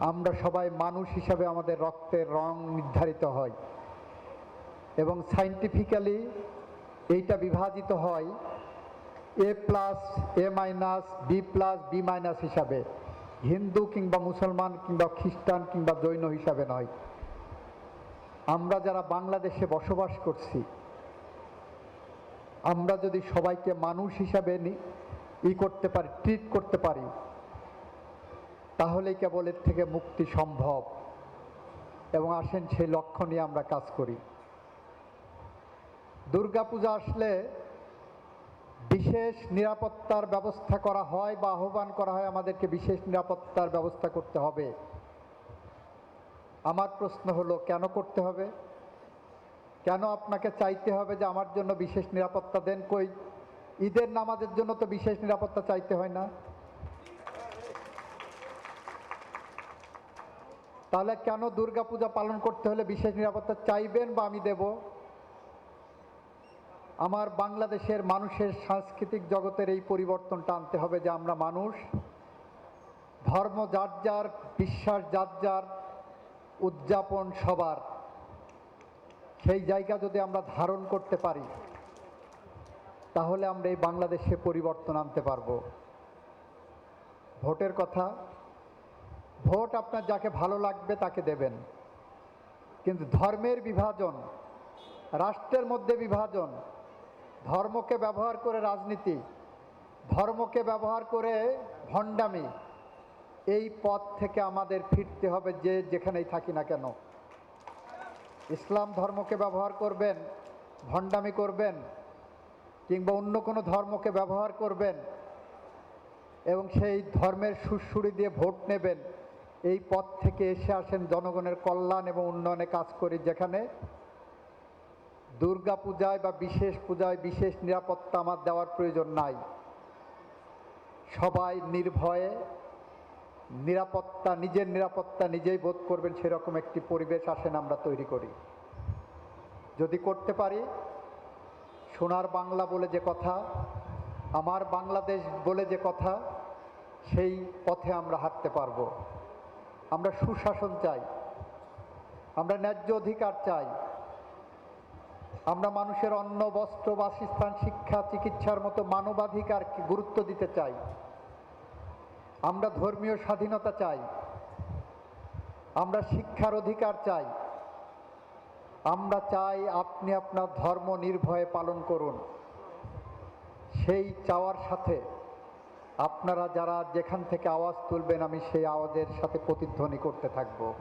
আমরা সবাই মানুষ হিসাবে আমাদের রক্তের রং নির্ধারিত হয় এবং সায়েন্টিফিক্যালি এইটা বিভাজিত হয় A plus A minus B plus B minus হিসাবে, হিন্দু কিংবা মুসলমান কিংবা খ্রিস্টান কিংবা জৈন হিসাবে নয়। আমরা যারা বাংলাদেশে বসবাস করছি, আমরা যদি সবাইকে মানুষ হিসাবে করতে পারি, ট্রিট করতে পারি, তাহলেই কেবল এর থেকে মুক্তি সম্ভব। এবং আসেন সেই লক্ষ্য নিয়ে আমরা কাজ করি। দুর্গাপূজা আসলে বিশেষ নিরাপত্তার ব্যবস্থা করা হয় বা আহ্বান করা হয় আমাদেরকে বিশেষ নিরাপত্তার ব্যবস্থা করতে হবে। আমার প্রশ্ন হলো, কেন করতে হবে? কেন আপনাকে চাইতে হবে যে আমার জন্য বিশেষ নিরাপত্তা দেন? কই ঈদের নামাজের জন্য তো বিশেষ নিরাপত্তা চাইতে হয় না? তাহলে কেন দুর্গাপূজা পালন করতে হলে বিশেষ নিরাপত্তা চাইবেন বা আমি দেব? আমার বাংলাদেশের মানুষের সাংস্কৃতিক জগতের এই পরিবর্তনটা আনতে হবে যে আমরা মানুষ, ধর্ম যার যার, বিশ্বাস যার যার, উদযাপন সবার। সেই জায়গা যদি আমরা ধারণ করতে পারি, তাহলে আমরা এই বাংলাদেশে পরিবর্তন আনতে পারবো। ভোটের কথা, ভোট আপনার যাকে ভালো লাগবে তাকে দেবেন, কিন্তু ধর্মের বিভাজন, রাষ্ট্রের মধ্যে বিভাজন, ধর্মকে ব্যবহার করে রাজনীতি, ধর্মকে ব্যবহার করে ভণ্ডামি, এই পথ থেকে আমাদের ফিরতে হবে যে যেখানেই থাকি না কেন। ইসলাম ধর্মকে ব্যবহার করবেন, ভণ্ডামি করবেন, কিংবা অন্য কোনো ধর্মকে ব্যবহার করবেন এবং সেই ধর্মের সুরসুরি দিয়ে ভোট নেবেন, এই পথ থেকে এসে আসেন জনগণের কল্যাণ এবং উন্নয়নে কাজ করি, যেখানে দুর্গা পূজায় বা বিশেষ পূজায় বিশেষ নিরাপত্তা আমার দেওয়ার প্রয়োজন নাই। সবাই নির্ভয়ে নিরাপত্তা, নিজের নিরাপত্তা নিজেই বোধ করবেন, সেরকম একটি পরিবেশ আসেন আমরা তৈরি করি। যদি করতে পারি, সোনার বাংলা বলে যে কথা, আমার বাংলাদেশ বলে যে কথা, সেই পথে আমরা হাঁটতে পারবো। আমরা সুশাসন চাই, আমরা ন্যায্য অধিকার চাই, আমরা মানুষের অন্ন, বস্ত্র, বাসস্থান, শিক্ষা, চিকিৎসার মতো মানবাধিকারকে গুরুত্ব দিতে চাই, আমরা ধর্মীয় স্বাধীনতা চাই, আমরা শিক্ষার অধিকার চাই, আমরা চাই আপনি আপনার ধর্ম নির্ভয়ে পালন করুন। সেই চাওয়ার সাথে আপনারা যারা যেখান থেকে আওয়াজ তুলবেন, আমি সেই আওয়াজের সাথে প্রতিধ্বনি করতে থাকব।